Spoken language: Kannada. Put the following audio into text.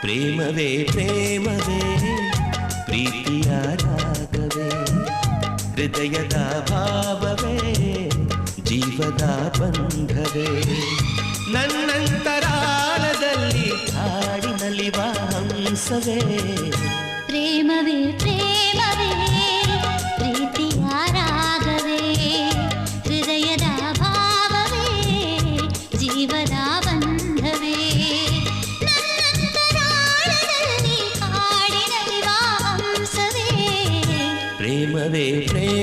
ಪ್ರೇಮವೇ ಪ್ರೇಮವೇ ಪ್ರೀತಿಯ ರಾಗವೇ ಹೃದಯದ ಭಾವವೇ ಜೀವದ ಬಂಧವೇ ನನ್ನಂತರಾಳದಲ್ಲಿ ಹಾಡಿನಲಿವ ಹಂಸವೇ ಪ್ರೇಮವೇ ಪ್ರೇಮವೇ ಪ್ರೀತಿಯ ರಾಗವೇ ಹೃದಯದ ಭಾವವೇ ಜೀವದ ಬಂಧವೇ ನನ್ನಂತರಾಳದಲ್ಲಿ ಹಾಡಿನಲಿವ ಹಂಸವೇ ಪ್ರೇಮವೇ ಪ್ರೇಮ